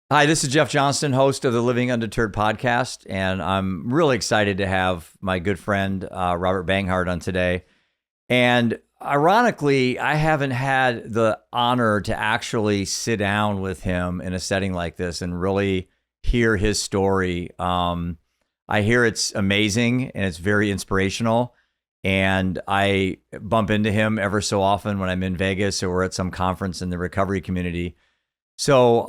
Hi, this is Jeff Johnston, host of the Living Undeterred podcast, and I'm really excited to have my good friend Robert Banghart on today. And ironically, I haven't had the honor to actually sit down with him in a setting like this and really hear his story. I hear it's amazing and it's very inspirational. And I bump into him ever so often when I'm in Vegas or we're at some conference in the recovery community. So,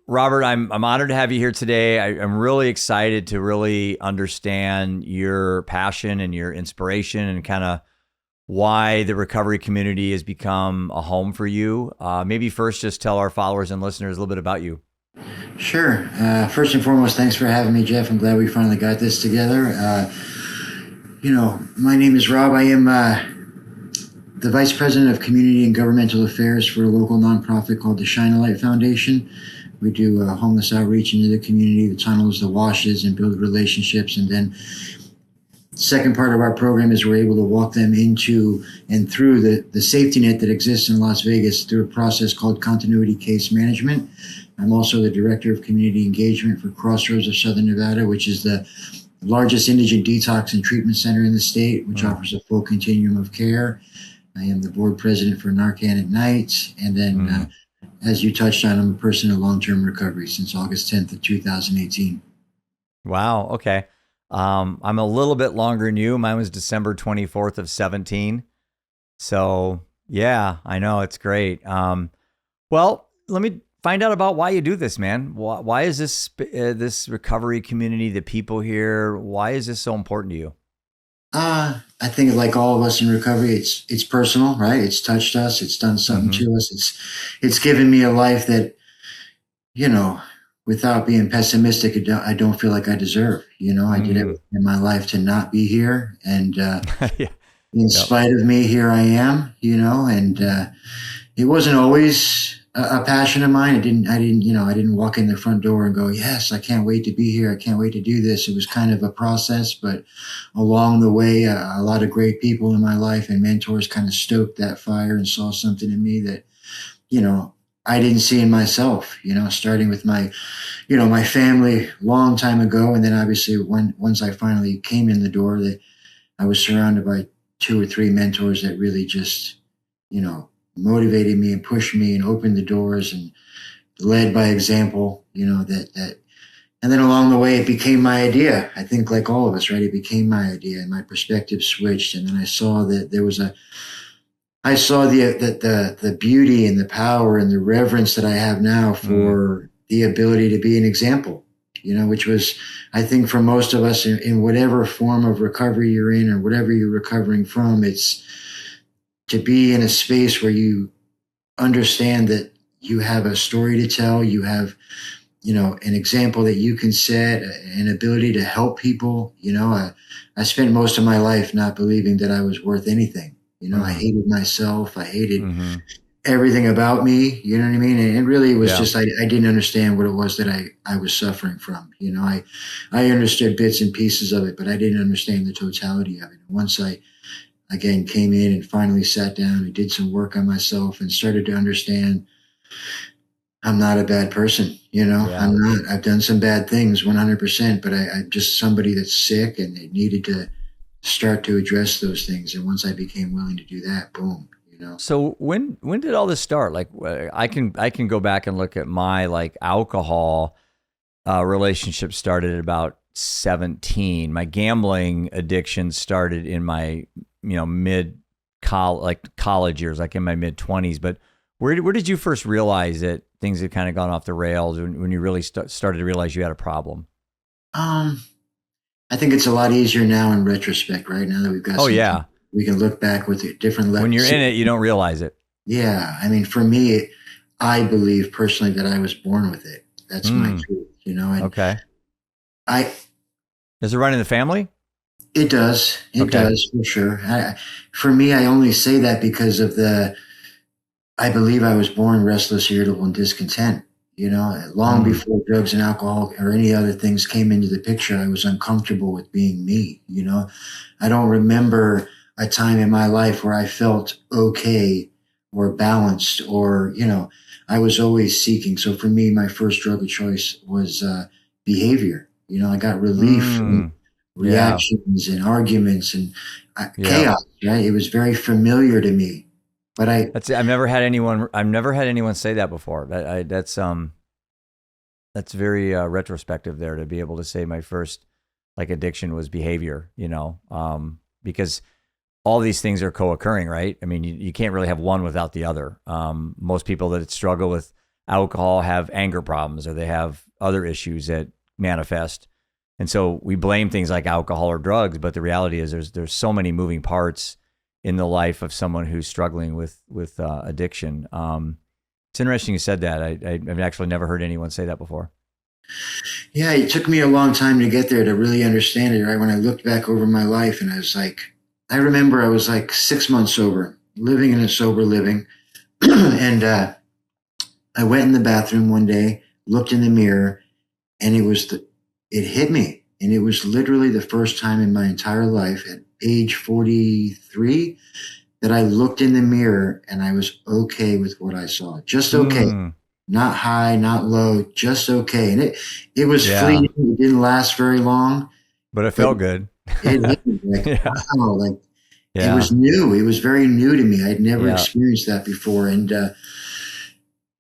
Robert, I'm honored to have you here today. I'm really excited to really understand your passion and your inspiration and kind of why the recovery community has become a home for you. Maybe first, just tell our followers and listeners a little bit about you. Sure. First and foremost, thanks for having me, Jeff. I'm glad we finally got this together. My name is Rob. I am the Vice President of Community and Governmental Affairs for a local nonprofit called the Shine a Light Foundation. We do homeless outreach into the community, the tunnels, the washes, and build relationships. And then second part of our program is we're able to walk them into and through the safety net that exists in Las Vegas through a process called continuity case management. I'm also the Director of Community Engagement for Crossroads of Southern Nevada, which is the largest indigent detox and treatment center in the state, which offers a full continuum of care. I am the board president for Narcan at night. And then, as you touched on, I'm a person in long-term recovery since August 10th of 2018. Wow. Okay. I'm a little bit longer than you. Mine was December 24th of 17. So yeah, I know, it's great. Well, let me find out about why you do this, man. Why is this recovery community, the people here, why is this so important to you? I think like all of us in recovery, it's personal, right? It's touched us. It's done something to us. It's given me a life that, without being pessimistic, I don't feel like I deserve. I did everything in my life to not be here. And Yeah. in spite of me, here I am, and it wasn't always a passion of mine. I didn't walk in the front door and go, yes, I can't wait to be here. I can't wait to do this. It was kind of a process, but along the way, a lot of great people in my life and mentors kind of stoked that fire and saw something in me that, I didn't see in myself, starting with my family long time ago. And then obviously once I finally came in the door, that I was surrounded by two or three mentors that really just, motivated me and pushed me and opened the doors and led by example, that, and then along the way, it became my idea. I think like all of us, right? It became my idea and my perspective switched. And then I saw that I saw the beauty and the power and the reverence that I have now for the ability to be an example, which was, I think for most of us in whatever form of recovery you're in or whatever you're recovering from, it's to be in a space where you understand that you have a story to tell, you have, an example that you can set, an ability to help people. I spent most of my life not believing that I was worth anything. I hated myself. I hated everything about me. You know what I mean? And it really was just, I didn't understand what it was that I was suffering from. I understood bits and pieces of it, but I didn't understand the totality of it. Once I, again, came in and finally sat down and did some work on myself and started to understand I'm not a bad person. I'm not. I've done some bad things 100%, but I'm just somebody that's sick and it needed to start to address those things. And once I became willing to do that, boom, So when did all this start? Like I can go back and look at my alcohol relationship started at about 17. My gambling addiction started in my college years, like in my mid 20s. But where did you first realize that things had kind of gone off the rails when you really started to realize you had a problem? I think it's a lot easier now in retrospect, right? Now that we've got we can look back with a different level. When you're in it, you don't realize it. Yeah. I mean, for me, I believe personally that I was born with it. That's my truth, and Okay. Does it run in the family? It does. It does, for sure. For me, I only say that because of I believe I was born restless, irritable, and discontent. Long before drugs and alcohol or any other things came into the picture, I was uncomfortable with being me. I don't remember a time in my life where I felt okay or balanced, or, I was always seeking. So for me, my first drug of choice was behavior. I got relief from Yeah. reactions and arguments and Yeah. chaos, right? It was very familiar to me. But I've never had anyone say that before. That's very retrospective there to be able to say my first like addiction was behavior, because all these things are co-occurring, right? I mean, you can't really have one without the other. Most people that struggle with alcohol have anger problems or they have other issues that manifest. And so we blame things like alcohol or drugs, but the reality is there's so many moving parts in the life of someone who's struggling with addiction. It's interesting you said that. I've actually never heard anyone say that before. Yeah, it took me a long time to get there to really understand it, right? When I looked back over my life and I remember I was like 6 months sober, living in a sober living. And I went in the bathroom one day, looked in the mirror, and it hit me. And it was literally the first time in my entire life at age 43 that I looked in the mirror and I was okay with what I saw. Just okay. Not high, not low, just okay. And it was fleeting. It didn't last very long. But it felt good. It hit me like, Yeah. wow, like it was new. It was very new to me. I'd never Yeah. experienced that before. And,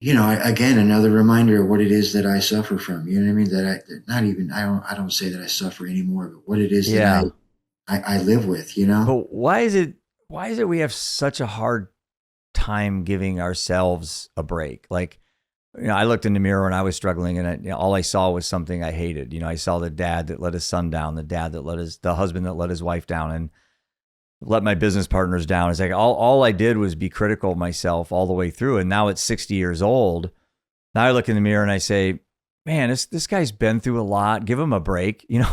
again, another reminder of what it is that I suffer from. You know what I mean? I don't say that I suffer anymore, but what it is that I live with, But why is it we have such a hard time giving ourselves a break? Like, I looked in the mirror when I was struggling, and all I saw was something I hated. I saw the dad that let his son down, the husband that let his wife down, and let my business partners down. It's like all I did was be critical of myself all the way through. And now at 60 years old, now I look in the mirror and I say, man, this guy's been through a lot. Give him a break. Give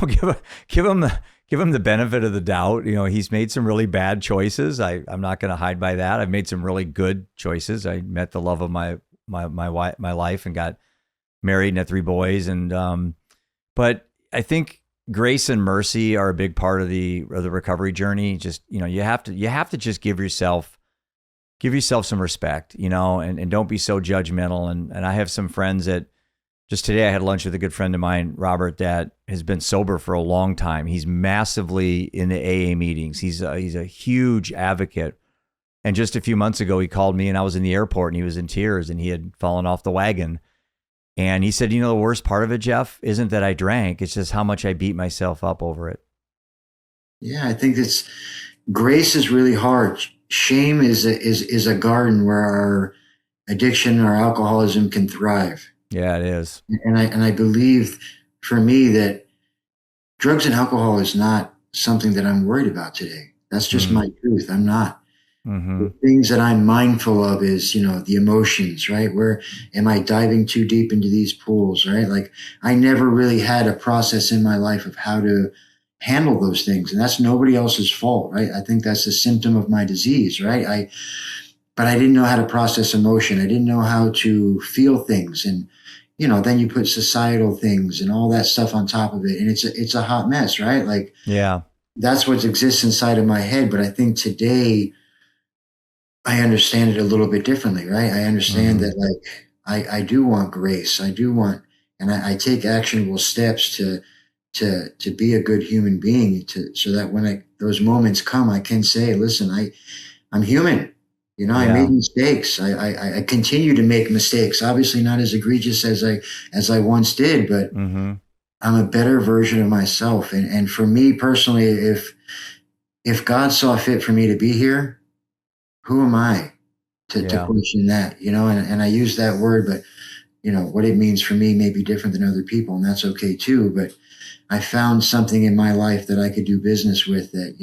him the benefit of the doubt. He's made some really bad choices. I'm not going to hide by that. I've made some really good choices. I met the love of my life and got married and had 3 boys. And but I think grace and mercy are a big part of the recovery journey. Just, you have to just give yourself some respect, and don't be so judgmental. And I have some friends that just today I had lunch with a good friend of mine, Robert, that has been sober for a long time. He's massively in the AA meetings. He's a huge advocate. And just a few months ago, he called me and I was in the airport and he was in tears and he had fallen off the wagon. And he said, the worst part of it, Jeff, isn't that I drank. It's just how much I beat myself up over it. Yeah, I think grace is really hard. Shame is a garden where our addiction or alcoholism can thrive. Yeah, it is. And I believe for me that drugs and alcohol is not something that I'm worried about today. That's just my truth. I'm not. The things that I'm mindful of is, the emotions, right? Where am I diving too deep into these pools, right? Like I never really had a process in my life of how to handle those things. And that's nobody else's fault, right? I think that's a symptom of my disease, right? But I didn't know how to process emotion. I didn't know how to feel things. And, then you put societal things and all that stuff on top of it. And it's a hot mess, right? Like, yeah, that's what exists inside of my head. But I think today, I understand it a little bit differently, right? I understand that I do want grace. I do want, and I take actionable steps to be a good human being so that when those moments come, I can say, listen, I'm human. I made mistakes. I continue to make mistakes, obviously not as egregious as I once did, but I'm a better version of myself. And for me personally, if God saw fit for me to be here, who am I to question that, and I use that word, but what it means for me may be different than other people, and that's okay too. But I found something in my life that I could do business with that,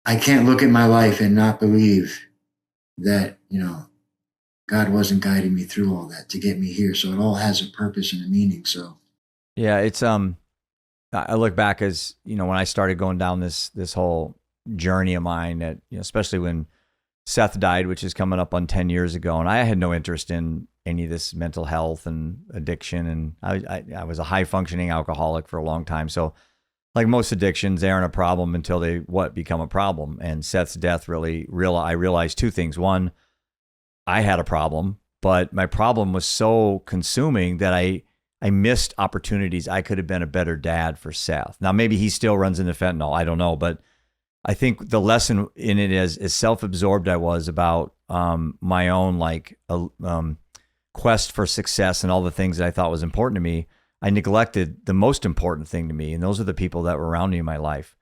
I can't look at my life and not believe that, God wasn't guiding me through all that to get me here. So it all has a purpose and a meaning. So yeah, it's I look back as, when I started going down this whole journey of mine that, especially when Seth died, which is coming up on 10 years ago. And I had no interest in any of this mental health and addiction. And I was a high functioning alcoholic for a long time. So like most addictions, they aren't a problem until they become a problem. And Seth's death I realized 2 things. One, I had a problem, but my problem was so consuming that I missed opportunities. I could have been a better dad for Seth. Now, maybe he still runs into fentanyl. I don't know. But I think the lesson in it is, as self-absorbed I was about my own quest for success and all the things that I thought was important to me, I neglected the most important thing to me. And those are the people that were around me in my life.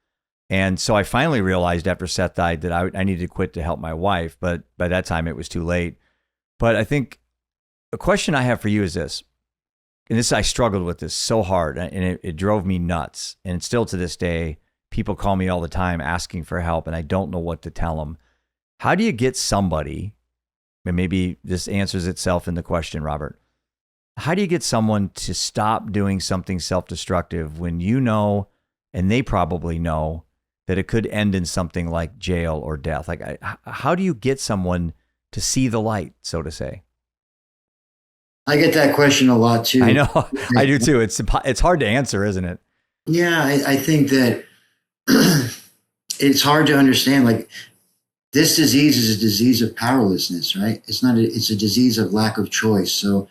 And so I finally realized after Seth died that I needed to quit to help my wife. But by that time, it was too late. But I think a question I have for you is this. And I struggled with this so hard, and it drove me nuts. And still to this day, people call me all the time asking for help, and I don't know what to tell them. How do you get somebody, and maybe this answers itself in the question, Robert, how do you get someone to stop doing something self-destructive when you know, and they probably know, that it could end in something like jail or death? Like, how do you get someone to see the light, so to say? I get that question a lot too. I know, I do too. It's hard to answer, isn't it? Yeah, I think that it's hard to understand. Like, this disease is a disease of powerlessness, right? It's not. It's a disease of lack of choice. So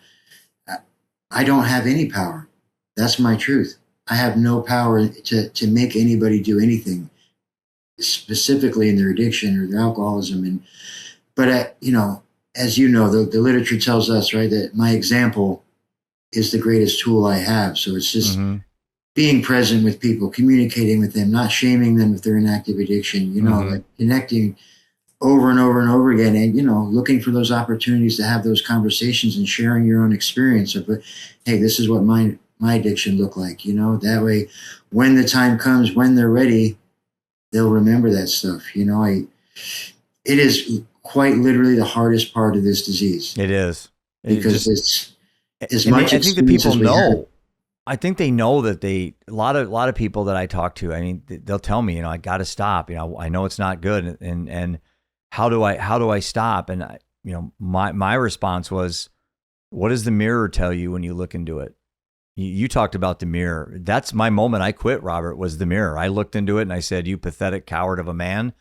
I don't have any power. That's my truth. I have no power to make anybody do anything, specifically in their addiction or their alcoholism. But as you know, the literature tells us, right, that my example is the greatest tool I have. So it's just being present with people, communicating with them, not shaming them if they're in active addiction, like connecting over and over and over again, and, looking for those opportunities to have those conversations and sharing your own experience of, hey, this is what my addiction looked like, that way, when the time comes, when they're ready, they'll remember that stuff. It is quite literally the hardest part of this disease. It is. Because it's as much. I think the people know. I think they know that a lot of people that I talk to, I mean, they'll tell me, I got to stop. I know it's not good, and how do I stop? And my response was, what does the mirror tell you when you look into it? You talked about the mirror. That's my moment. I quit, Robert, was the mirror. I looked into it and I said, "You pathetic coward of a man.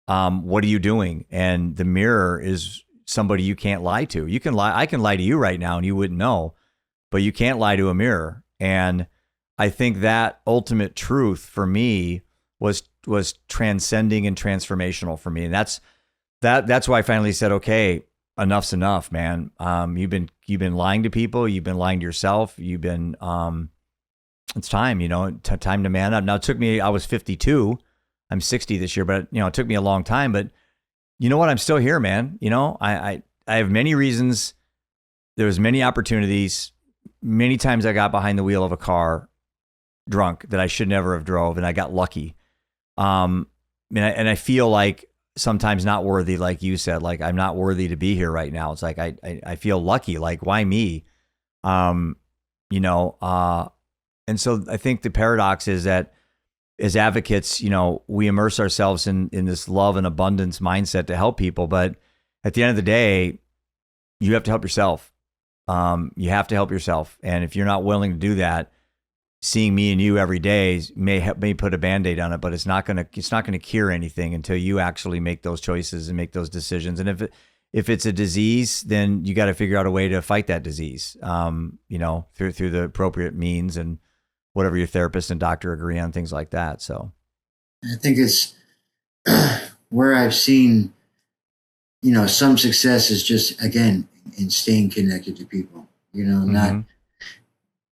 What are you doing?" And the mirror is somebody you can't lie to. You can lie. I can lie to you right now and you wouldn't know, but you can't lie to a mirror. And I think that ultimate truth for me was transcending and transformational for me. And that's why I finally said, okay, enough's enough, man. You've been lying to people. You've been lying to yourself. You've been, it's time, time to man up. Now it took me, I was 52. I'm 60 this year, but it took me a long time, but you know what? I'm still here, man. I have many reasons. There was many opportunities. Many times I got behind the wheel of a car drunk that I should never have drove, and I got lucky. And I feel like sometimes not worthy, like you said, like I'm not worthy to be here right now. It's like I feel lucky, like why me? And so I think the paradox is that as advocates, we immerse ourselves in this love and abundance mindset to help people, but at the end of the day, you have to help yourself. You have to help yourself, and if you're not willing to do that, seeing me and you every day may put a Band-Aid on it, but it's not gonna cure anything until you actually make those choices and make those decisions. And if it's a disease, then you got to figure out a way to fight that disease, through the appropriate means and whatever your therapist and doctor agree on, things like that. So I think it's where I've seen, some success is just, again, in staying connected to people, not,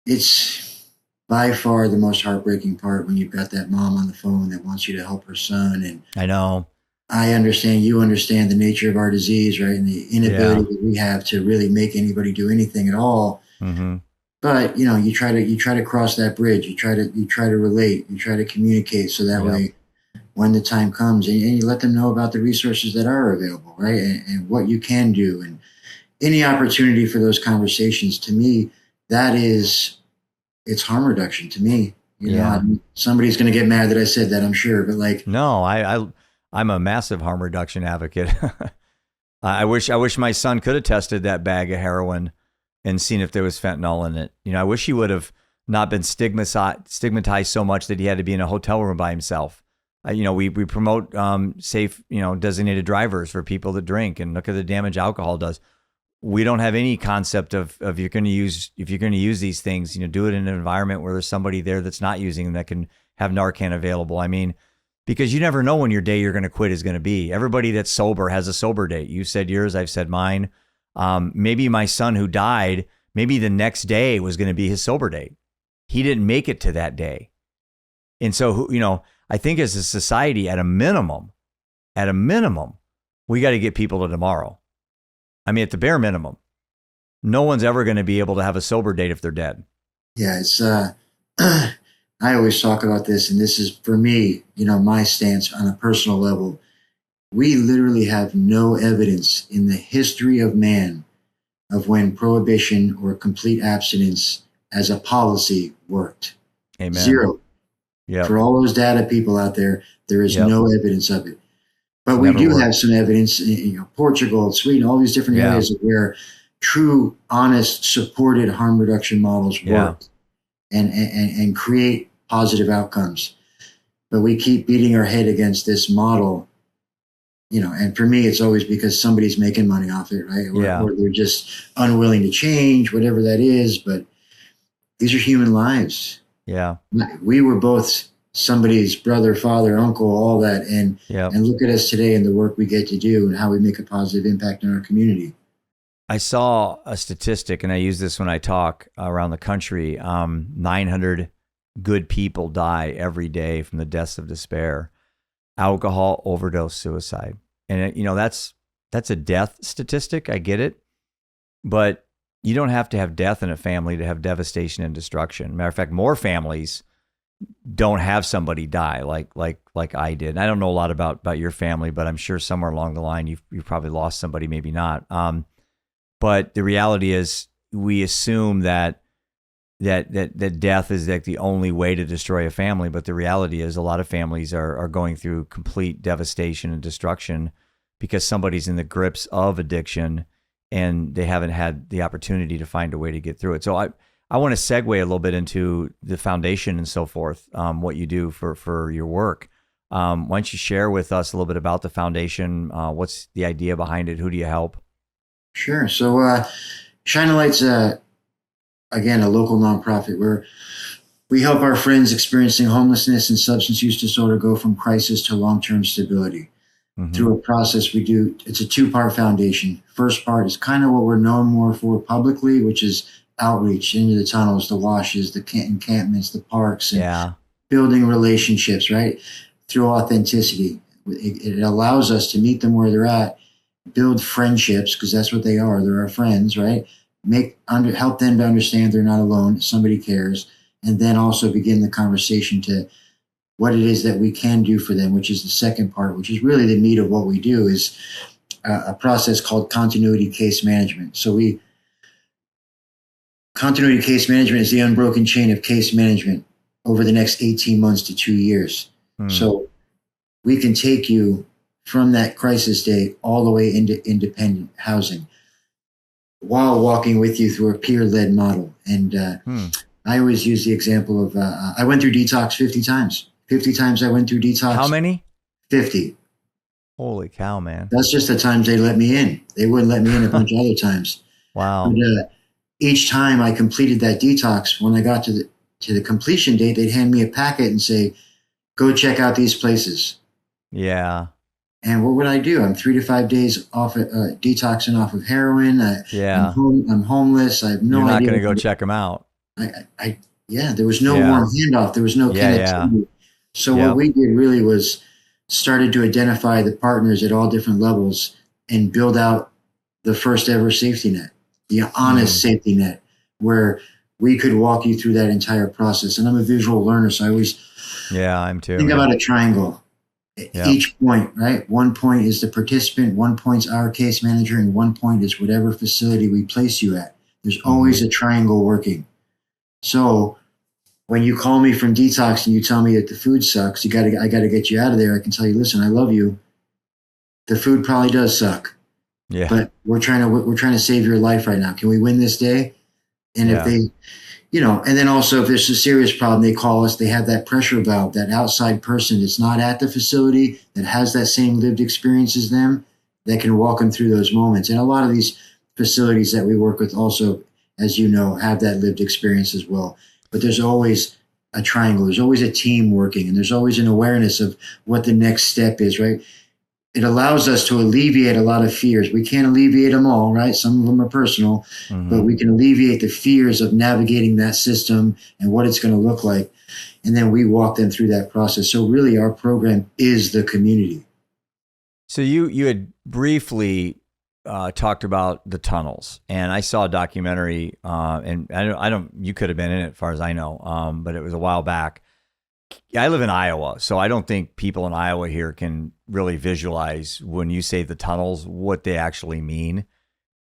it's by far the most heartbreaking part when you've got that mom on the phone that wants you to help her son. And I know, I understand, you understand the nature of our disease, right? And the inability that we have to really make anybody do anything at all. Mm-hmm. But, you try to cross that bridge, you try to relate, you try to communicate. So that way, when the time comes, and you let them know about the resources that are available, right? And what you can do, and any opportunity for those conversations, to me, it's harm reduction to me. Somebody's going to get mad that I said that, I'm sure, but no, I'm a massive harm reduction advocate. I wish my son could have tested that bag of heroin and seen if there was fentanyl in it. I wish he would have not been stigmatized so much that he had to be in a hotel room by himself We promote safe, designated drivers for people that drink, and look at the damage alcohol does. We don't have any concept of if you're going to use these things, do it in an environment where there's somebody there that's not using them that can have Narcan available. I mean, because you never know when your day you're going to quit is going to be. Everybody that's sober has a sober date. You said yours, I've said mine. Maybe my son who died, maybe the next day was going to be his sober date. He didn't make it to that day. And so, I think as a society, at a minimum, we got to get people to tomorrow. I mean, at the bare minimum, no one's ever going to be able to have a sober date if they're dead. Yeah, it's, I always talk about this, and this is, for me, my stance on a personal level. We literally have no evidence in the history of man of when prohibition or complete abstinence as a policy worked. Amen. Zero. Yeah. For all those data people out there, there is no evidence of it. But we do have some evidence, Portugal, Sweden, all these different areas where true, honest, supported harm reduction models work and create positive outcomes. But we keep beating our head against this model, and for me, it's always because somebody's making money off it, right? Or they're just unwilling to change, whatever that is. But these are human lives. Yeah. We were both somebody's brother, father, uncle, all that. And look at us today and the work we get to do and how we make a positive impact in our community. I saw a statistic, and I use this when I talk around the country. 900 good people die every day from the deaths of despair, alcohol, overdose, suicide. And that's a death statistic. I get it. But you don't have to have death in a family to have devastation and destruction. Matter of fact, more families don't have somebody die like I did. And I don't know a lot about your family, but I'm sure somewhere along the line you've probably lost somebody, maybe not. But the reality is, we assume that death is like the only way to destroy a family. But the reality is, a lot of families are going through complete devastation and destruction because somebody's in the grips of addiction and they haven't had the opportunity to find a way to get through it. So I want to segue a little bit into the foundation and so forth, what you do for your work. Why don't you share with us a little bit about the foundation? What's the idea behind it? Who do you help? Sure. So Shine a Light's, again, a local nonprofit where we help our friends experiencing homelessness and substance use disorder go from crisis to long-term stability. Through a process we do. It's a two-part foundation. First part is kind of what we're known more for publicly, which is outreach into the tunnels, the washes, the encampments, the parks, and building relationships, right? Through authenticity. It allows us to meet them where they're at, build friendships, because that's what they are. They're our friends, right? Help them to understand they're not alone, somebody cares, and then also begin the conversation to what it is that we can do for them, which is the second part, which is really the meat of what we do, is a process called continuity case management. So continuity case management is the unbroken chain of case management over the next 18 months to 2 years. So we can take you from that crisis day all the way into independent housing while walking with you through a peer-led model. And I always use the example of, I went through detox 50 times. 50 times I went through detox. How many? 50. Holy cow, man. That's just the times they let me in. They wouldn't let me in a bunch of other times. Wow. But, each time I completed that detox, when I got to the completion date, they'd hand me a packet and say, go check out these places. Yeah. And what would I do? I'm 3 to 5 days off detoxing off of heroin. I'm homeless. I have no idea. You're not going to go check them out. There was no warm handoff. There was no connectivity. Yeah. So what we did really was started to identify the partners at all different levels and build out the first ever safety net, the honest safety net, where we could walk you through that entire process. And I'm a visual learner, so I always I'm too. Think about a triangle. Each point, right? One point is the participant, one point's our case manager, and one point is whatever facility we place you at. There's always a triangle working. So when you call me from detox and you tell me that the food sucks, I got to get you out of there. I can tell you, listen, I love you. The food probably does suck. Yeah. But we're trying to save your life right now. Can we win this day? And if they, and then also if there's a serious problem, they call us. They have that pressure valve, that outside person that's not at the facility that has that same lived experience as them that can walk them through those moments. And a lot of these facilities that we work with also, as you know, have that lived experience as well. But there's always a triangle. There's always a team working, and there's always an awareness of what the next step is, right? It allows us to alleviate a lot of fears. We can't alleviate them all, right? Some of them are personal, but we can alleviate the fears of navigating that system and what it's going to look like. And then we walk them through that process. So really our program is the community. So you had briefly talked about the tunnels, and I saw a documentary, and I don't, you could have been in it as far as I know, but it was a while back. I live in Iowa, so I don't think people in Iowa here can really visualize when you say the tunnels, what they actually mean.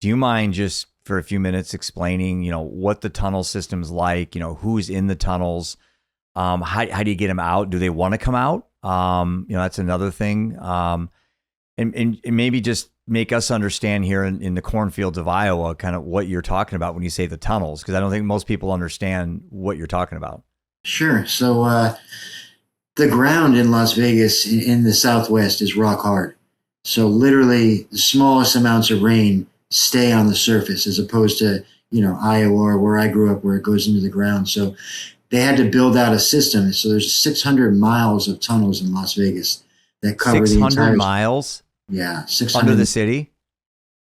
Do you mind just for a few minutes explaining, what the tunnel system's like, who's in the tunnels, how do you get them out? Do they want to come out? That's another thing. And maybe just make us understand here in the cornfields of Iowa, kind of what you're talking about when you say the tunnels, because I don't think most people understand what you're talking about. Sure. So the ground in Las Vegas in the Southwest is rock hard. So literally the smallest amounts of rain stay on the surface as opposed to, Iowa or where I grew up where it goes into the ground. So they had to build out a system. So there's 600 miles of tunnels in Las Vegas that cover 600 the entire miles? Yeah. 600 under the city?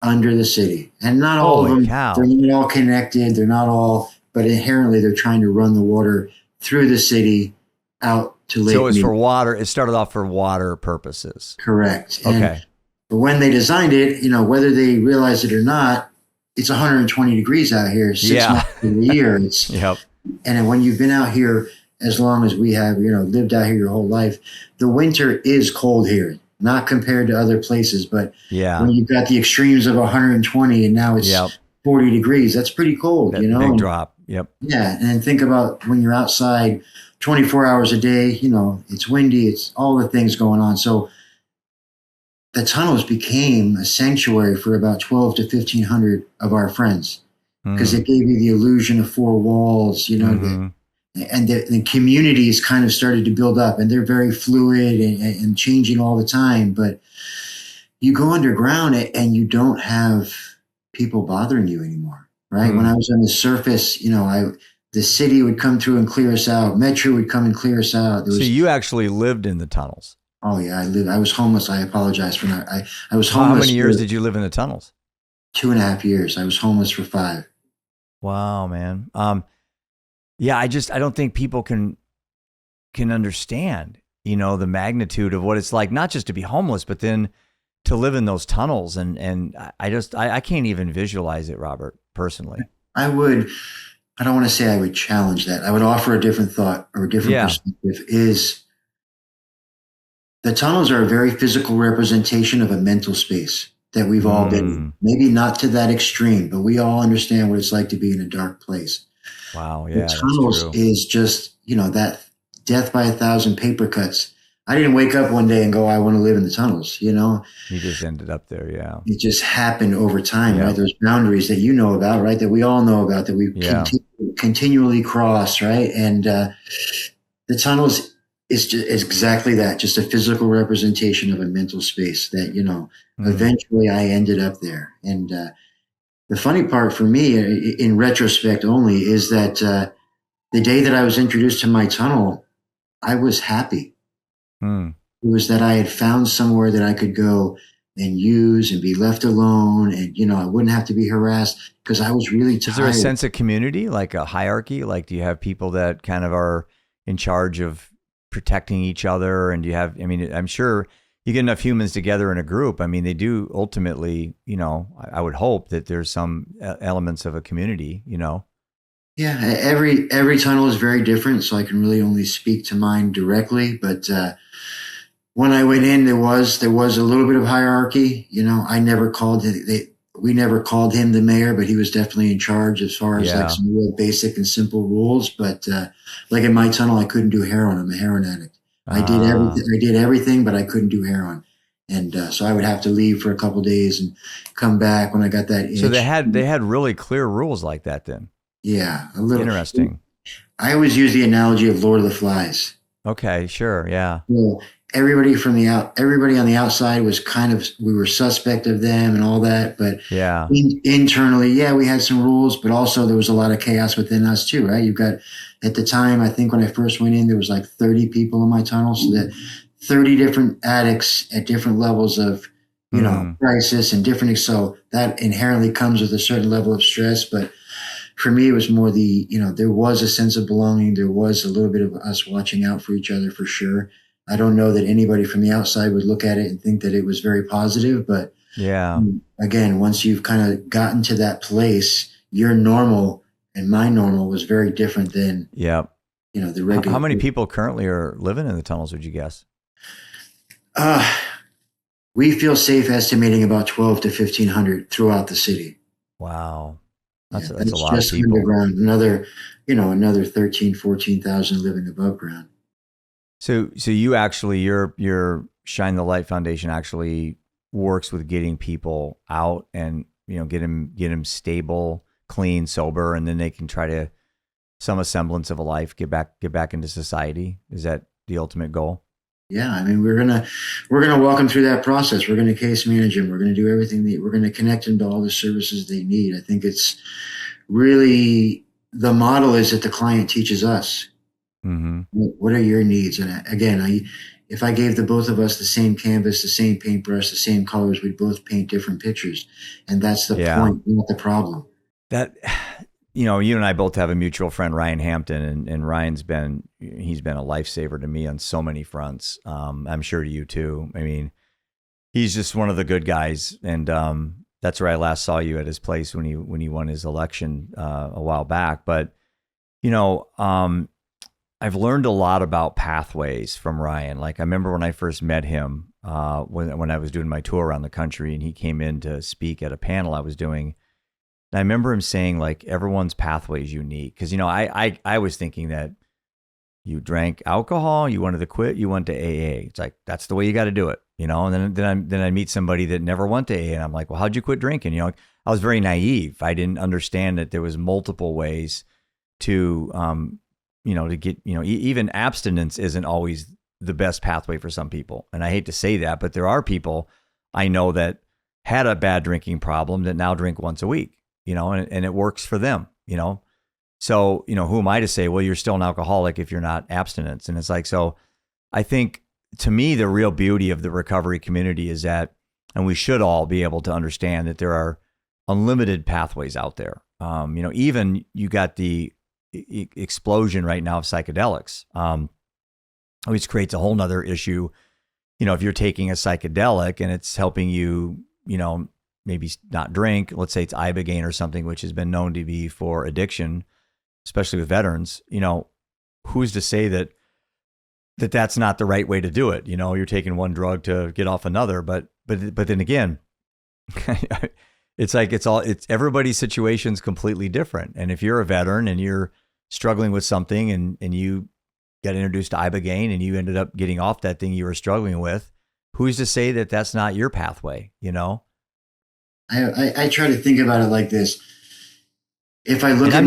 Under the city. And not all Holy of them, cow. They're not all connected. They're not all, but inherently they're trying to run the water through the city out to Lake So it's Mead. for water. It started off for water purposes. Correct. Okay. But when they designed it, whether they realize it or not, it's 120 degrees out here 6 months of the year. Yep. And then when you've been out here as long as we have, lived out here your whole life, the winter is cold here, not compared to other places. But when you've got the extremes of 120 and now it's 40 degrees, that's pretty cold, Big drop. Yep. Yeah. And then think about when you're outside 24 hours a day, it's windy, it's all the things going on. So the tunnels became a sanctuary for about 12 to 1,500 of our friends because it gave you the illusion of four walls, and the communities kind of started to build up, and they're very fluid and changing all the time. But you go underground and you don't have people bothering you anymore. Right. When I was on the surface, the city would come through and clear us out. Metro would come and clear us out. So you actually lived in the tunnels? Oh yeah, I was homeless. I apologize for that. I was homeless. How many years did you live in the tunnels? 2.5 years. I was homeless for 5. Wow, man. I don't think people can understand, the magnitude of what it's like, not just to be homeless, but then to live in those tunnels. And I can't even visualize it, Robert, personally. I don't want to say I would challenge that. I would offer a different thought or a different perspective is the tunnels are a very physical representation of a mental space that we've all been in. Maybe not to that extreme, but we all understand what it's like to be in a dark place. Wow. Yeah. The tunnels is just, that death by 1,000 paper cuts. I didn't wake up one day and go, I want to live in the tunnels, You just ended up there, yeah. It just happened over time, right? Those boundaries that you know about, right? That we all know about, that we continually cross, right? And the tunnels is exactly that, just a physical representation of a mental space that, eventually I ended up there. And the funny part for me, in retrospect only, is that the day that I was introduced to my tunnel, I was happy. It was that I had found somewhere that I could go and use and be left alone. And, I wouldn't have to be harassed because I was really tired. Is there a sense of community, like a hierarchy? Like, do you have people that kind of are in charge of protecting each other? And do you have, I'm sure you get enough humans together in a group. They do ultimately, I would hope that there's some elements of a community, Yeah, every tunnel is very different, so I can really only speak to mine directly. But when I went in, there was a little bit of hierarchy. I never called we never called him the mayor, but he was definitely in charge as far as like some real basic and simple rules. But like in my tunnel, I couldn't do heroin. I'm a heroin addict. I did everything, but I couldn't do heroin. And so I would have to leave for a couple of days and come back when I got that itch. So they had really clear rules like that then. Yeah, a little interesting. I always use the analogy of Lord of the Flies. Okay, sure, yeah. Well, everybody on the outside was kind of, we were suspect of them and all that, but Yeah. internally, yeah, we had some rules, but also there was a lot of chaos within us too, right? You've got, at the time, I think when I first went in, there was like 30 people in my tunnel, so that 30 different addicts at different levels of, crisis and different. So that inherently comes with a certain level of stress. But for me, it was more there was a sense of belonging. There was a little bit of us watching out for each other for sure. I don't know that anybody from the outside would look at it and think that it was very positive, but yeah, again, once you've kind of gotten to that place, your normal and my normal was very different than, yeah. The regular. How many people currently are living in the tunnels, would you guess? We feel safe estimating about 12 to 1,500 throughout the city. Wow. That's Yeah, a lot of people. Underground, another 13, 14,000 living above ground. So you actually, your Shine the Light Foundation actually works with getting people out and, get them stable, clean, sober, and then they can try to some semblance of a life, get back into society. Is that the ultimate goal? Yeah, I mean, we're gonna walk them through that process. We're gonna case manage them. We're gonna do everything. We're gonna connect them to all the services they need. I think it's really, the model is that the client teaches us. Mm-hmm. What are your needs? And again, if I gave the both of us the same canvas, the same paintbrush, the same colors, we'd both paint different pictures, and that's the point, not the problem. That. You and I both have a mutual friend, Ryan Hampton, and Ryan's he's been a lifesaver to me on so many fronts. I'm sure to you too. I mean, he's just one of the good guys. And that's where I last saw you at his place when he won his election a while back. But, I've learned a lot about pathways from Ryan. Like I remember when I first met him when I was doing my tour around the country and he came in to speak at a panel I was doing. And I remember him saying, like, everyone's pathway is unique. Because, I was thinking that you drank alcohol, you wanted to quit, you went to AA. It's like, that's the way you got to do it, And then I meet somebody that never went to AA. And I'm like, well, how'd you quit drinking? I was very naive. I didn't understand that there was multiple ways to, to get, even abstinence isn't always the best pathway for some people. And I hate to say that, but there are people I know that had a bad drinking problem that now drink once a week. And it works for them, So, who am I to say, well, you're still an alcoholic if you're not abstinence? And it's like, so I think to me, the real beauty of the recovery community is that, and we should all be able to understand that there are unlimited pathways out there. Even you got the explosion right now of psychedelics, which creates a whole nother issue. If you're taking a psychedelic and it's helping you, maybe not drink, let's say it's Ibogaine or something, which has been known to be for addiction, especially with veterans, who's to say that that's not the right way to do it? You're taking one drug to get off another, but then again, it's like, it's everybody's situation's completely different. And if you're a veteran and you're struggling with something and you got introduced to Ibogaine and you ended up getting off that thing you were struggling with, who's to say that that's not your pathway, I try to think about it like this. If I look at I'm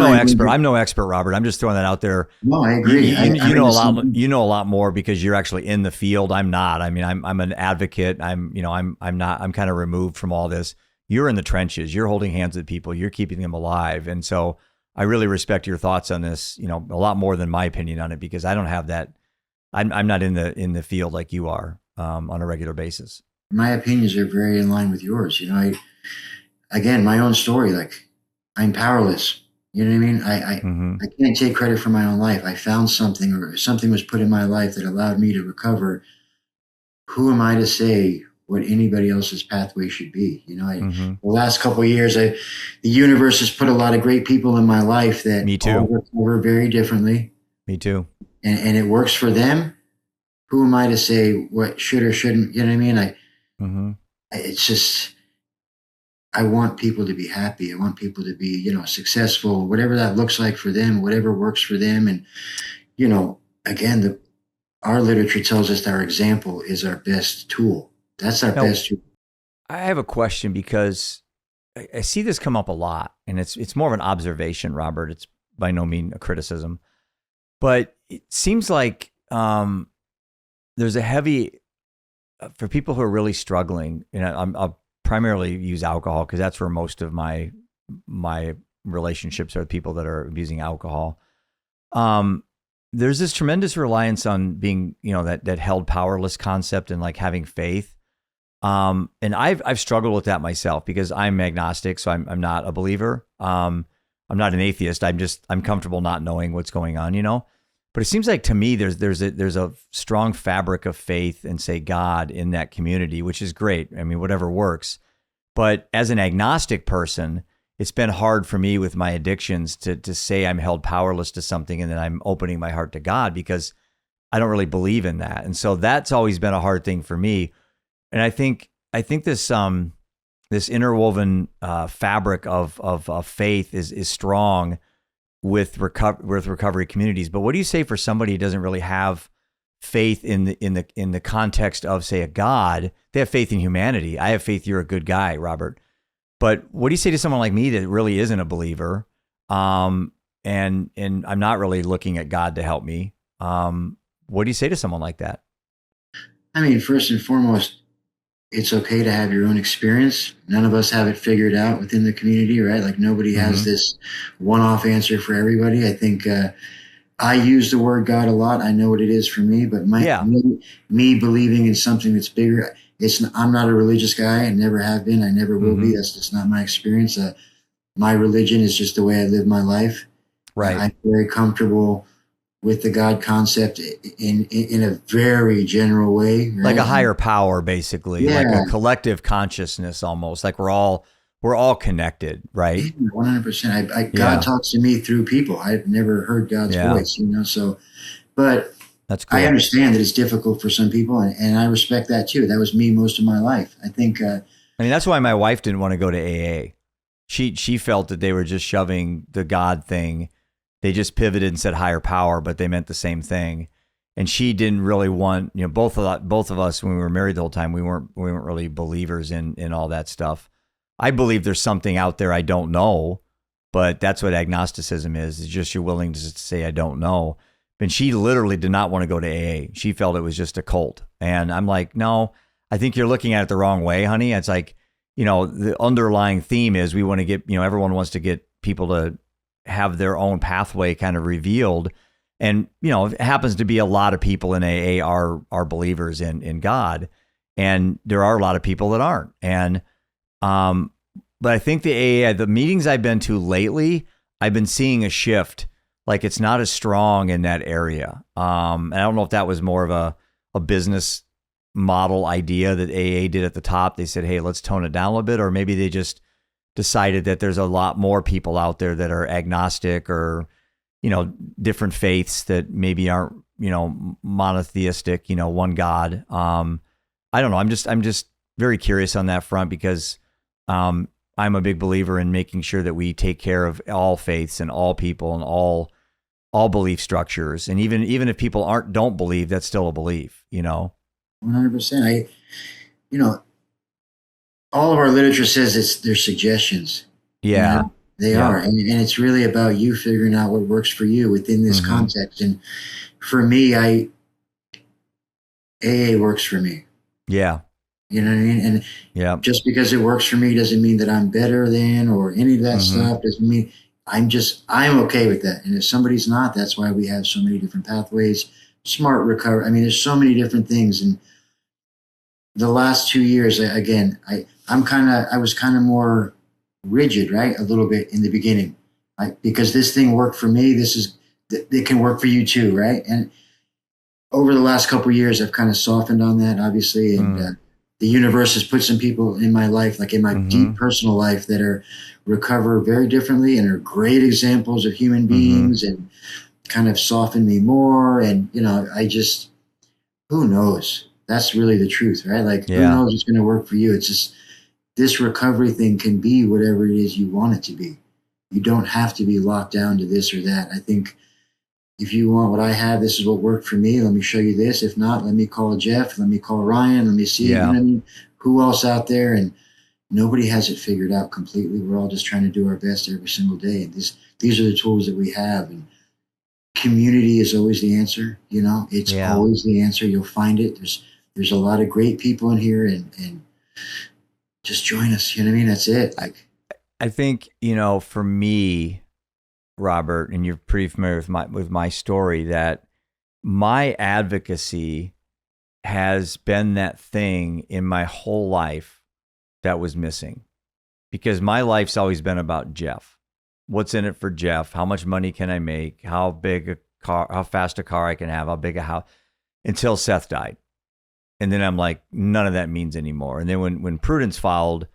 no expert, Robert. I'm just throwing that out there. No, I agree. You know a lot. You know a lot more because you're actually in the field. I'm not. I mean, I'm an advocate. I'm not. I'm kind of removed from all this. You're in the trenches. You're holding hands with people. You're keeping them alive. And so I really respect your thoughts on this. A lot more than my opinion on it because I don't have that. I'm not in the field like you are on a regular basis. My opinions are very in line with yours. Again, my own story, like I'm powerless. You know what I mean? I can't take credit for my own life. I found something or something was put in my life that allowed me to recover. Who am I to say what anybody else's pathway should be? The last couple of years, the universe has put a lot of great people in my life that Me too. all recover very differently. Me too. And it works for them. Who am I to say what should or shouldn't? You know what I mean? It's just, I want people to be happy. I want people to be, successful, whatever that looks like for them, whatever works for them. And, again, our literature tells us that our example is our best tool. That's our best tool. I have a question because I see this come up a lot, and it's more of an observation, Robert. It's by no means a criticism. But it seems like there's a heavy for people who are really struggling. I'll primarily use alcohol because that's where most of my relationships are with people that are abusing alcohol. There's this tremendous reliance on being, that held powerless concept and like having faith. And I've struggled with that myself because I'm agnostic, so I'm not a believer. I'm not an atheist. I'm comfortable not knowing what's going on. But it seems like to me there's a strong fabric of faith and say God in that community, which is great. I mean, whatever works. But as an agnostic person, it's been hard for me with my addictions to say I'm held powerless to something and that I'm opening my heart to God because I don't really believe in that. And so that's always been a hard thing for me. And I think this this interwoven fabric of faith is strong with recovery communities. But what do you say for somebody who doesn't really have faith in the context of, say, a God? They have faith in humanity. I have faith you're a good guy, Robert. But what do you say to someone like me that really isn't a believer, and I'm not really looking at God to help me? What do you say to someone like that? I mean, first and foremost, it's okay to have your own experience. None of us have it figured out within the community, right? Like nobody has this one-off answer for everybody. I think I use the word God a lot. I know what it is for me, but me believing in something that's bigger. I'm not a religious guy. I never have been. I never will be. That's just not my experience. My religion is just the way I live my life. Right. I'm very comfortable with the God concept in a very general way. Right? Like a higher power, basically, like a collective consciousness almost, like we're all connected, right? 100%. God talks to me through people. I've never heard God's voice, so, but that's cool. I understand that it's difficult for some people and I respect that too. That was me most of my life. I think, that's why my wife didn't want to go to AA. She felt that they were just shoving the God thing. They just pivoted and said higher power, but they meant the same thing. And she didn't really want, both of us when we were married the whole time, we weren't really believers in all that stuff. I believe there's something out there I don't know, but that's what agnosticism is. It's just you're willing to say I don't know. And she literally did not want to go to AA. She felt it was just a cult. And I'm like, no, I think you're looking at it the wrong way, honey. It's like, the underlying theme is we want to get, everyone wants to get people to have their own pathway kind of revealed. And, it happens to be a lot of people in AA are believers in God. And there are a lot of people that aren't. And, but I think the meetings I've been to lately, I've been seeing a shift. Like it's not as strong in that area. And I don't know if that was more of a business model idea that AA did at the top. They said, hey, let's tone it down a little bit. Or maybe they just decided that there's a lot more people out there that are agnostic or, different faiths that maybe aren't, monotheistic, one God. I don't know. I'm just very curious on that front because I'm a big believer in making sure that we take care of all faiths and all people and all belief structures. And even if people don't believe, that's still a belief, 100%. All of our literature says they're suggestions. Yeah. They are. And it's really about you figuring out what works for you within this context. And for me, AA works for me. Yeah. You know what I mean? And just because it works for me doesn't mean that I'm better than or any of that stuff. Doesn't mean I'm okay with that. And if somebody's not, that's why we have so many different pathways, smart recovery. I mean, there's so many different things. And the last 2 years, again, I was kind of more rigid, right? A little bit in the beginning, because this thing worked for me. It can work for you too, right? And over the last couple of years, I've kind of softened on that, obviously. And the universe has put some people in my life, like in my deep personal life, that recover very differently and are great examples of human beings and kind of soften me more. And, who knows? That's really the truth, right? Like, who knows what's going to work for you? It's just, this recovery thing can be whatever it is you want it to be. You don't have to be locked down to this or that. I think if you want what I have, this is what worked for me. Let me show you this. If not, let me call Jeff. Let me call Ryan. Let me see who else out there. And nobody has it figured out completely. We're all just trying to do our best every single day. And these are the tools that we have. And community is always the answer. It's Yeah. always the answer. You'll find it. There's a lot of great people in here, and just join us. You know what I mean? That's it. Like, I think, for me, Robert, and you're pretty familiar with my story, that my advocacy has been that thing in my whole life that was missing, because my life's always been about Jeff. What's in it for Jeff? How much money can I make? How big a car, how fast a car I can have, how big a house, until Seth died. And then I'm like, none of that means anymore. And then when Prudence followed,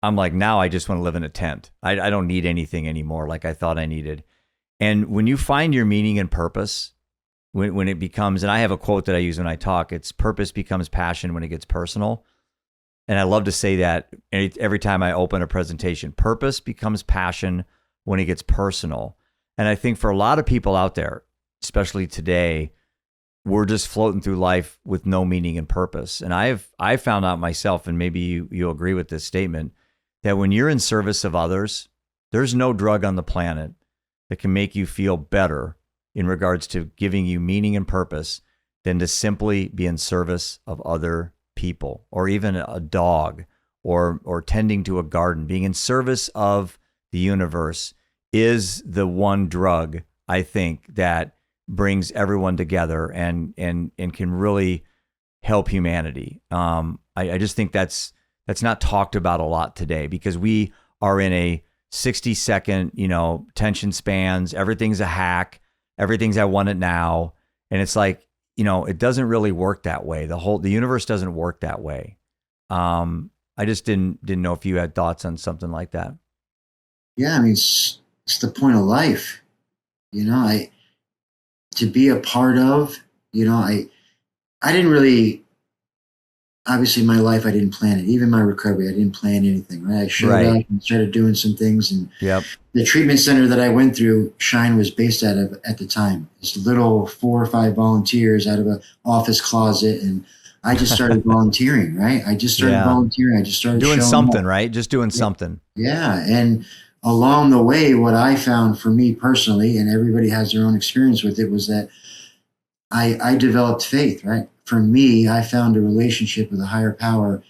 I'm like, now I just want to live in a tent. I don't need anything anymore like I thought I needed. And when you find your meaning and purpose, when it becomes, and I have a quote that I use when I talk, it's purpose becomes passion when it gets personal. And I love to say that every time I open a presentation. Purpose becomes passion when it gets personal. And I think for a lot of people out there, especially today, we're just floating through life with no meaning and purpose. And I found out myself, and maybe you'll agree with this statement, that when you're in service of others, there's no drug on the planet that can make you feel better in regards to giving you meaning and purpose than to simply be in service of other people, or even a dog, or tending to a garden. Being in service of the universe is the one drug, I think, that brings everyone together and can really help humanity. I just think that's not talked about a lot today, because we are in a 60-second, attention spans. Everything's a hack. Everything's I want it now. And it's like, it doesn't really work that way. The universe doesn't work that way. I just didn't know if you had thoughts on something like that. Yeah, I mean, it's the point of life. To be a part of, I didn't really, obviously my life, I didn't plan it. Even my recovery, I didn't plan anything, right? I showed up and started doing some things. And the treatment center that I went through, Shine was based out of at the time. This little 4 or 5 volunteers out of an office closet. And I just started volunteering, right? I just started volunteering. I just started doing showing something, up. right? Just doing something. Yeah. And along the way, what I found for me personally, and everybody has their own experience with it, was that I developed faith, right? For me, I found a relationship with a higher power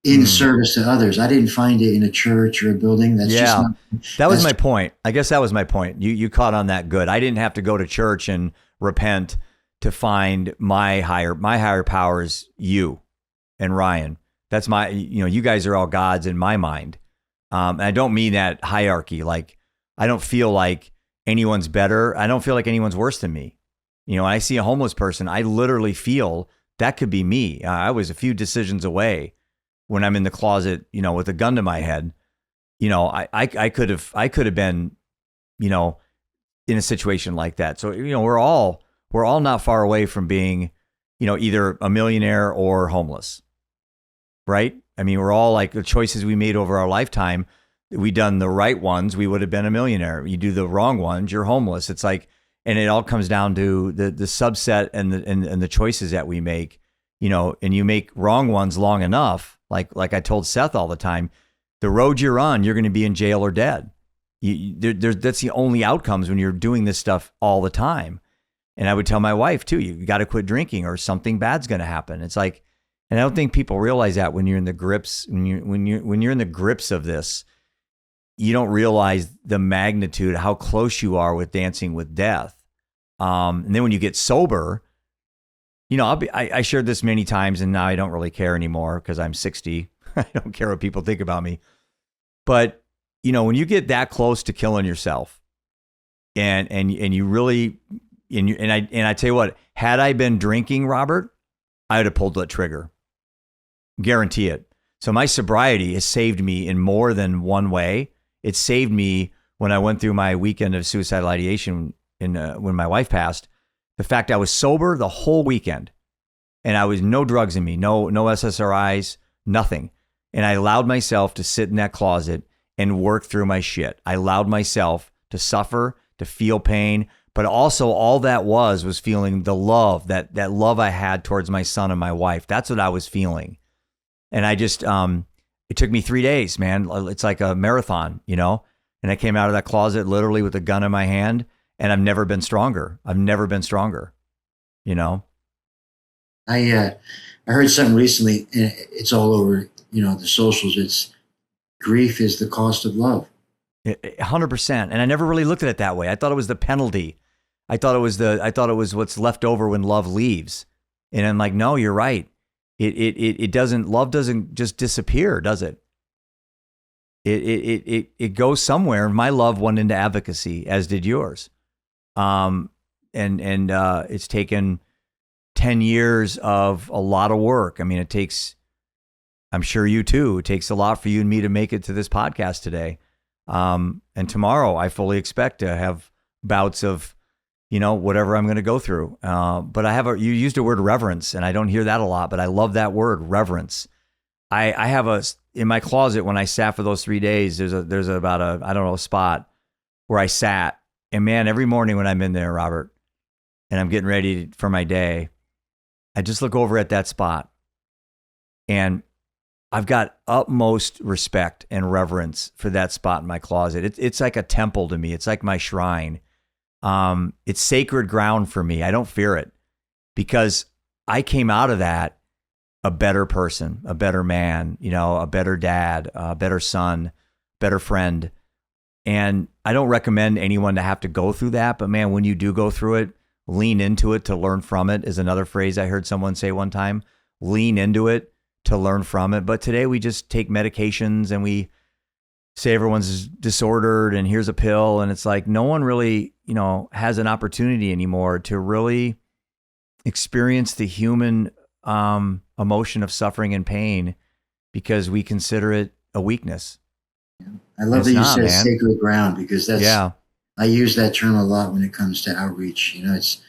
in service to others. I didn't find it in a church or a building. That's just not. That was my point. I guess that was my point. You caught on that good. I didn't have to go to church and repent to find my higher powers, you and Ryan. That's my, you guys are all gods in my mind. And I don't mean that hierarchy. Like, I don't feel like anyone's better. I don't feel like anyone's worse than me. When I see a homeless person, I literally feel that could be me. I was a few decisions away when I'm in the closet, with a gun to my head. I could have been, in a situation like that. So, we're all not far away from being, either a millionaire or homeless, right? I mean, we're all like, the choices we made over our lifetime, we done the right ones, we would have been a millionaire. You do the wrong ones, you're homeless. It's like, and it all comes down to the subset and the choices that we make, and you make wrong ones long enough. Like I told Seth all the time, the road you're on, you're going to be in jail or dead. That's the only outcomes when you're doing this stuff all the time. And I would tell my wife too, you got to quit drinking or something bad's going to happen. It's like, and I don't think people realize that when you're in the grips, when you're in the grips of this, you don't realize the magnitude, how close you are with dancing with death. And then when you get sober, I shared this many times, and now I don't really care anymore because I'm 60. I don't care what people think about me. But when you get that close to killing yourself, and you really, and I tell you what, had I been drinking, Robert, I would have pulled that trigger. Guarantee it. So my sobriety has saved me in more than one way. It saved me when I went through my weekend of suicidal ideation when my wife passed. The fact I was sober the whole weekend, and I was no drugs in me, no SSRIs, nothing. And I allowed myself to sit in that closet and work through my shit. I allowed myself to suffer, to feel pain, but also all that was feeling the love, that love I had towards my son and my wife. That's what I was feeling. And I just, it took me 3 days, man. It's like a marathon, and I came out of that closet literally with a gun in my hand. and I've never been stronger. I've never been stronger, you know? I heard something recently, and it's all over, the socials. It's grief is the cost of love. 100%. And I never really looked at it that way. I thought it was the penalty. I thought it was what's left over when love leaves. And I'm like, no, you're right. Love doesn't just disappear, does it? It goes somewhere. My love went into advocacy, as did yours. And it's taken 10 years of a lot of work. I mean, it takes, I'm sure you too, it takes a lot for you and me to make it to this podcast today. And tomorrow I fully expect to have bouts of, whatever I'm going to go through. But you used the word reverence, and I don't hear that a lot, but I love that word, reverence. I have in my closet when I sat for those 3 days, there's about a spot where I sat. And man, every morning when I'm in there, Robert, and I'm getting ready for my day, I just look over at that spot, and I've got utmost respect and reverence for that spot in my closet. It's like a temple to me. It's like my shrine. It's sacred ground for me. I don't fear it because I came out of that a better person, a better man, a better dad, a better son, better friend. And I don't recommend anyone to have to go through that. But man, when you do go through it, lean into it to learn from it is another phrase I heard someone say one time. Lean into it to learn from it. But today we just take medications and we say everyone's disordered and here's a pill. And it's like no one really, has an opportunity anymore to really experience the human emotion of suffering and pain because we consider it a weakness. I love that you said sacred ground because I use that term a lot when it comes to outreach. It's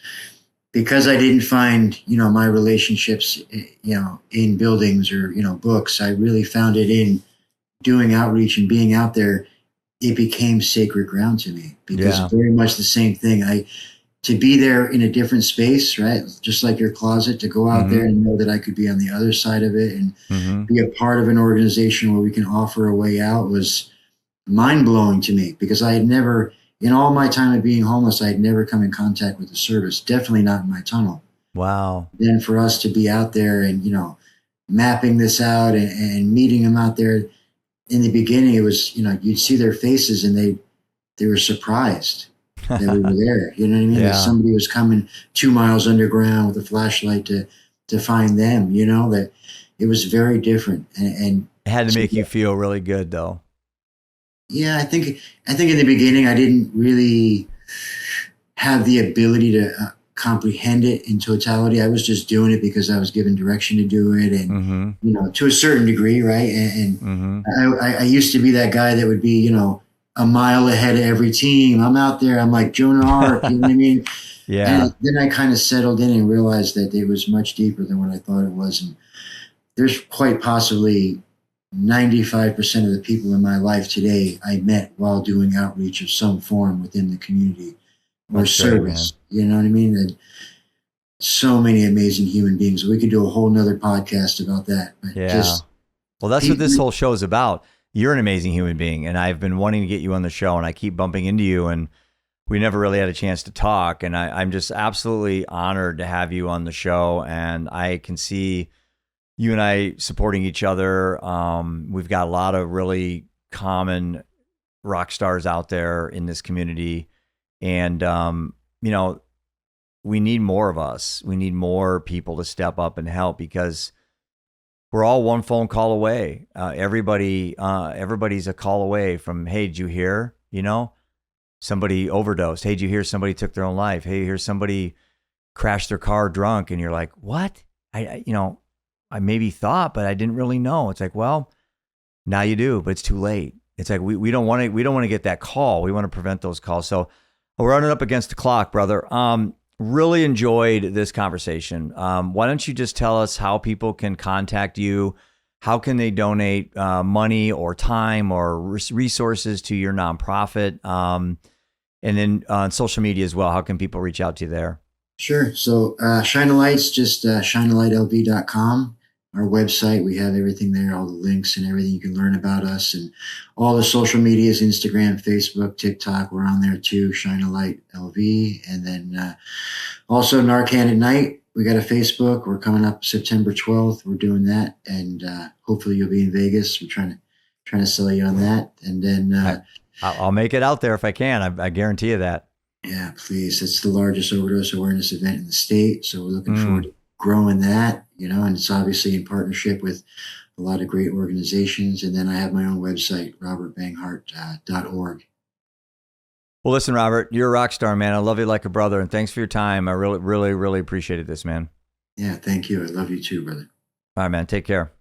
because I didn't find, my relationships, in buildings or, books. I really found it in doing outreach and being out there. It became sacred ground to me because very much the same thing. To be there in a different space, right? Just like your closet, to go out there and know that I could be on the other side of it and be a part of an organization where we can offer a way out was mind blowing to me because I had never, in all my time of being homeless, I had never come in contact with the service, definitely not in my tunnel. Wow. Then for us to be out there and, mapping this out and meeting them out there in the beginning, it was, you'd see their faces and they were surprised that we were there. You know what I mean? Yeah. That somebody was coming 2 miles underground with a flashlight to find them, that it was very different. And it had to make you feel really good though. Yeah, I think in the beginning I didn't really have the ability to comprehend it in totality. I was just doing it because I was given direction to do it, and to a certain degree, right? And I used to be that guy that would be, a mile ahead of every team. I'm out there. I'm like Jonah Ark. You know what I mean? Yeah. And then I kind of settled in and realized that it was much deeper than what I thought it was, and there's quite possibly 95% of the people in my life today I met while doing outreach of some form within the community or service. You know what I mean? And so many amazing human beings. We could do a whole nother podcast about that. But well, that's what this whole show is about. You're an amazing human being, and I've been wanting to get you on the show, and I keep bumping into you, and we never really had a chance to talk. And I'm just absolutely honored to have you on the show, and I can see you and I supporting each other. We've got a lot of really common rock stars out there in this community. And, we need more of us. We need more people to step up and help because we're all one phone call away. Everybody's a call away from, hey, did you hear, somebody overdosed? Hey, did you hear somebody took their own life? Hey, here's somebody crashed their car drunk. And you're like, what? I maybe thought, but I didn't really know. It's like, well, now you do, but it's too late. It's like, we don't want to get that call. We want to prevent those calls. So we're running up against the clock, brother. Really enjoyed this conversation. Why don't you just tell us how people can contact you? How can they donate money or time or resources to your nonprofit? And then on social media as well, how can people reach out to you there? Sure. So Shine a Light's just shinealightlv.com. our website. We have everything there, all the links and everything you can learn about us, and all the social medias, Instagram, Facebook, TikTok. We're on there too, Shine a Light LV. And then also Narcan at Night. We got a Facebook. We're coming up September 12th. We're doing that. And hopefully you'll be in Vegas. We're trying to sell you on that. And then I'll make it out there if I can. I guarantee you that. Yeah, please. It's the largest overdose awareness event in the state. So we're looking forward to growing that, and it's obviously in partnership with a lot of great organizations. And then I have my own website, robertbanghart.org. Well, listen, Robert, you're a rock star, man. I love you like a brother, and thanks for your time. I really, really, really appreciated this, man. Yeah, thank you. I love you too, brother. All right, man. Take care.